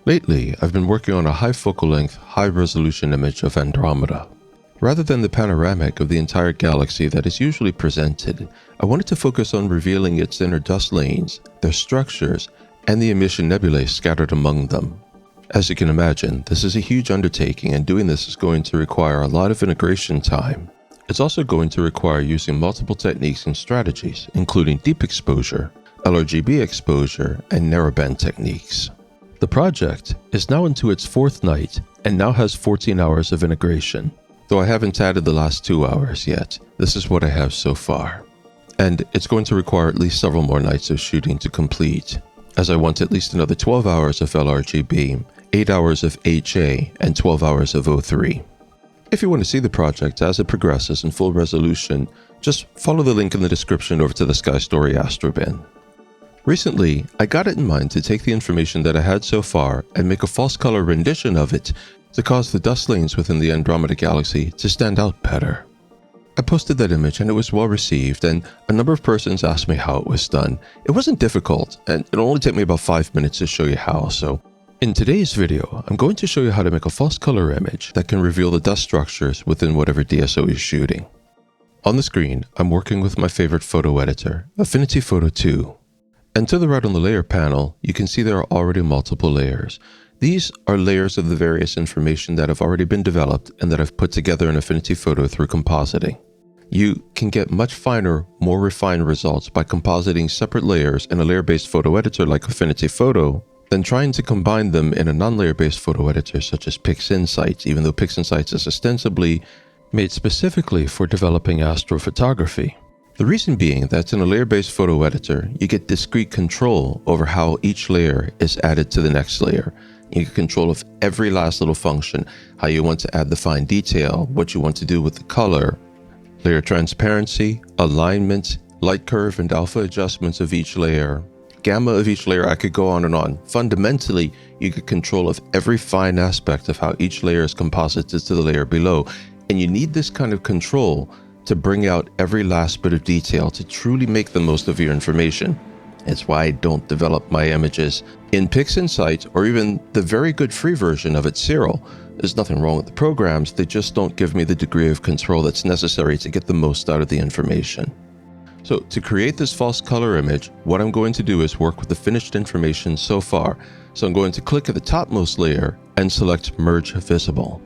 Lately, I've been working on a high focal length, high resolution image of Andromeda. Rather than the panoramic of the entire galaxy that is usually presented, I wanted to focus on revealing its inner dust lanes, their structures, and the emission nebulae scattered among them. As you can imagine, this is a huge undertaking, and doing this is going to require a lot of integration time. It's also going to require using multiple techniques and strategies, including deep exposure, LRGB exposure, and narrowband techniques. The project is now into its fourth night and now has 14 hours of integration. Though I haven't added the last 2 hours yet, this is what I have so far. And it's going to require at least several more nights of shooting to complete, as I want at least another 12 hours of LRGB, 8 hours of HA, and 12 hours of O3. If you want to see the project as it progresses in full resolution, just follow the link in the description over to the Sky Story Astrobin. Recently, I got it in mind to take the information that I had so far and make a false color rendition of it to cause the dust lanes within the Andromeda galaxy to stand out better. I posted that image and it was well received, and a number of persons asked me how it was done. It wasn't difficult, and it'll only take me about 5 minutes to show you how, so in today's video, I'm going to show you how to make a false color image that can reveal the dust structures within whatever DSO you're shooting. On the screen, I'm working with my favorite photo editor, Affinity Photo 2. And to the right on the layer panel, you can see there are already multiple layers. These are layers of the various information that have already been developed and that I've put together in Affinity Photo through compositing. You can get much finer, more refined results by compositing separate layers in a layer-based photo editor like Affinity Photo than trying to combine them in a non-layer-based photo editor such as PixInsight, even though PixInsight is ostensibly made specifically for developing astrophotography. The reason being that in a layer-based photo editor, you get discrete control over how each layer is added to the next layer. You get control of every last little function, how you want to add the fine detail, what you want to do with the color, layer transparency, alignment, light curve and alpha adjustments of each layer, gamma of each layer. I could go on and on. Fundamentally, you get control of every fine aspect of how each layer is composited to the layer below. And you need this kind of control to bring out every last bit of detail to truly make the most of your information. It's why I don't develop my images in PixInsight or even the very good free version of it, Cyril. There's nothing wrong with the programs, they just don't give me the degree of control that's necessary to get the most out of the information. So to create this false color image, what I'm going to do is work with the finished information so far. So I'm going to click at the topmost layer and select Merge Visible.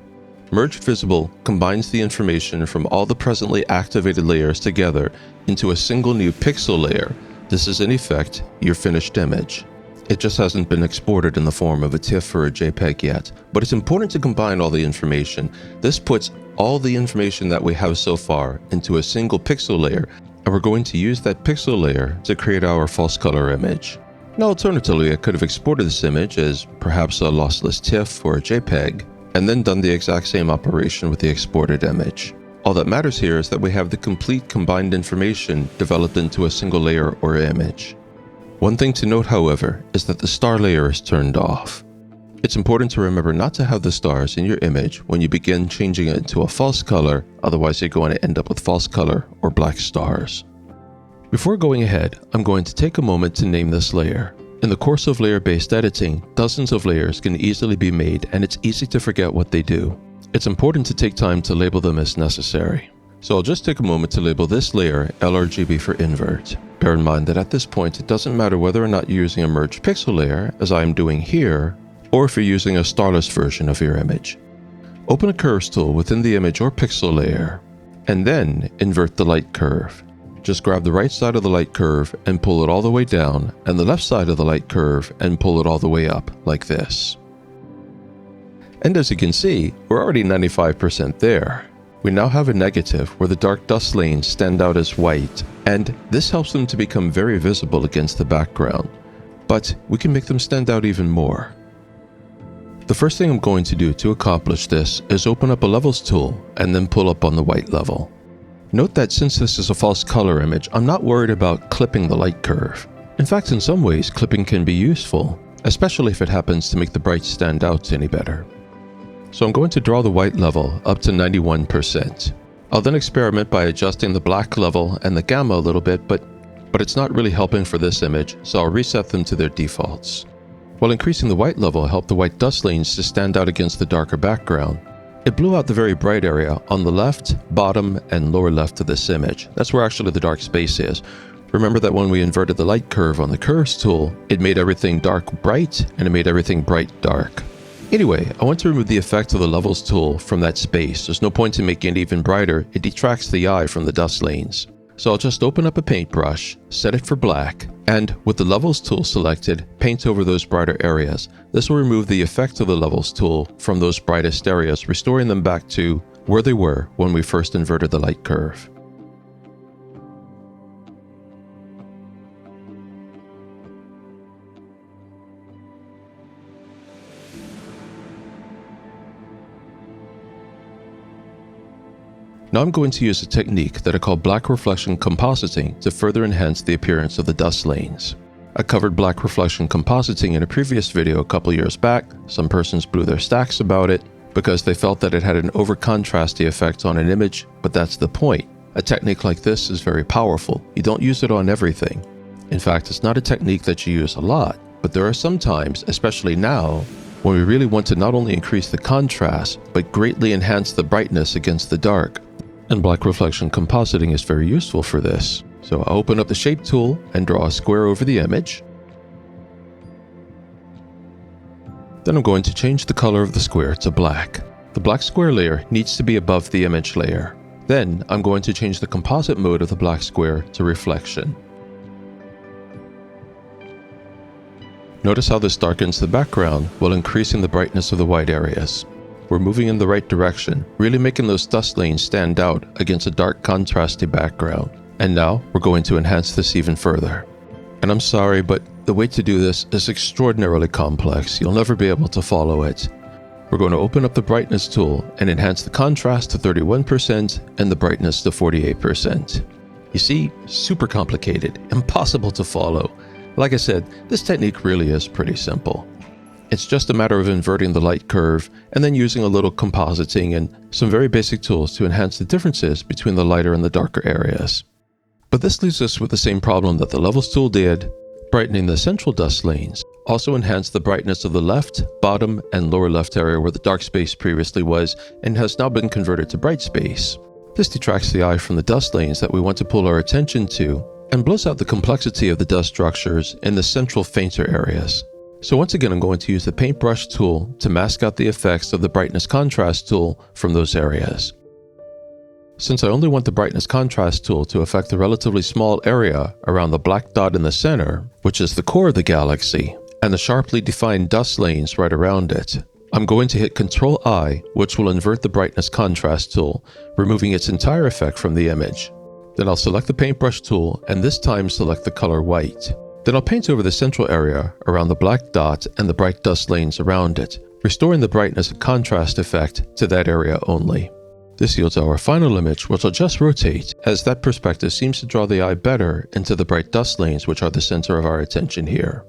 Merge Visible combines the information from all the presently activated layers together into a single new pixel layer. This is in effect your finished image. It just hasn't been exported in the form of a TIFF or a JPEG yet, but it's important to combine all the information. This puts all the information that we have so far into a single pixel layer, and we're going to use that pixel layer to create our false color image. Now alternatively, I could have exported this image as perhaps a lossless TIFF or a JPEG, and then done the exact same operation with the exported image. All that matters here is that we have the complete combined information developed into a single layer or image. One thing to note, however, is that the star layer is turned off. It's important to remember not to have the stars in your image when you begin changing it into a false color, otherwise you're going to end up with false color or black stars. Before going ahead, I'm going to take a moment to name this layer. In the course of layer-based editing, dozens of layers can easily be made, and it's easy to forget what they do. It's important to take time to label them as necessary. So I'll just take a moment to label this layer LRGB for invert. Bear in mind that at this point, it doesn't matter whether or not you're using a merged pixel layer, as I'm doing here, or if you're using a starless version of your image. Open a curves tool within the image or pixel layer, and then invert the light curve. Just grab the right side of the light curve and pull it all the way down, and the left side of the light curve and pull it all the way up, like this. And as you can see, we're already 95% there. We now have a negative where the dark dust lanes stand out as white, and this helps them to become very visible against the background. But we can make them stand out even more. The first thing I'm going to do to accomplish this is open up a levels tool and then pull up on the white level. Note that since this is a false color image, I'm not worried about clipping the light curve. In fact, in some ways, clipping can be useful, especially if it happens to make the bright stand out any better. So I'm going to draw the white level up to 91%. I'll then experiment by adjusting the black level and the gamma a little bit, but it's not really helping for this image, so I'll reset them to their defaults. while increasing the white level helped the white dust lanes to stand out against the darker background. It blew out the very bright area on the left, bottom, and lower left of this image. That's where actually the dark space is. Remember that when we inverted the light curve on the curves tool, it made everything dark bright and it made everything bright dark. Anyway, I want to remove the effect of the levels tool from that space. There's no point in making it even brighter. It detracts the eye from the dust lanes. So I'll just open up a paintbrush, set it for black, and with the levels tool selected, paint over those brighter areas. This will remove the effect of the levels tool from those brightest areas, restoring them back to where they were when we first inverted the light curve. Now I'm going to use a technique that I call black reflection compositing to further enhance the appearance of the dust lanes. I covered black reflection compositing in a previous video a couple years back. Some persons blew their stacks about it because they felt that it had an over-contrasty effect on an image, but that's the point. A technique like this is very powerful. You don't use it on everything. In fact, it's not a technique that you use a lot, but there are some times, especially now, when we really want to not only increase the contrast, but greatly enhance the brightness against the dark. And black reflection compositing is very useful for this. So I'll open up the shape tool and draw a square over the image. Then I'm going to change the color of the square to black. The black square layer needs to be above the image layer. Then I'm going to change the composite mode of the black square to reflection. Notice how this darkens the background while increasing the brightness of the white areas. We're moving in the right direction, really making those dust lanes stand out against a dark contrasty background. And now we're going to enhance this even further. And I'm sorry, but the way to do this is extraordinarily complex. You'll never be able to follow it. We're going to open up the brightness tool and enhance the contrast to 31% and the brightness to 48%. You see, super complicated, impossible to follow. Like I said, this technique really is pretty simple. It's just a matter of inverting the light curve and then using a little compositing and some very basic tools to enhance the differences between the lighter and the darker areas. But this leaves us with the same problem that the levels tool did. Brightening the central dust lanes also enhanced the brightness of the left, bottom, and lower left area where the dark space previously was and has now been converted to bright space. This detracts the eye from the dust lanes that we want to pull our attention to and blows out the complexity of the dust structures in the central fainter areas. So once again, I'm going to use the paintbrush tool to mask out the effects of the brightness contrast tool from those areas. Since I only want the brightness contrast tool to affect the relatively small area around the black dot in the center, which is the core of the galaxy, and the sharply defined dust lanes right around it, I'm going to hit Ctrl-I, which will invert the brightness contrast tool, removing its entire effect from the image. Then I'll select the paintbrush tool and this time select the color white. Then I'll paint over the central area around the black dot and the bright dust lanes around it, restoring the brightness and contrast effect to that area only. This yields our final image, which I'll just rotate, as that perspective seems to draw the eye better into the bright dust lanes, which are the center of our attention here.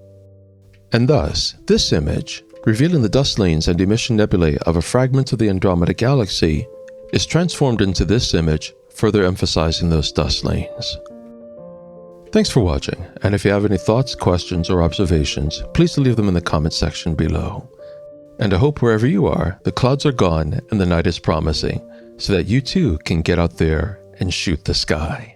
And thus, this image, revealing the dust lanes and emission nebulae of a fragment of the Andromeda Galaxy, is transformed into this image, further emphasizing those dust lanes. Thanks for watching, and if you have any thoughts, questions, or observations, please leave them in the comment section below. And I hope wherever you are, the clouds are gone and the night is promising, so that you too can get out there and shoot the sky.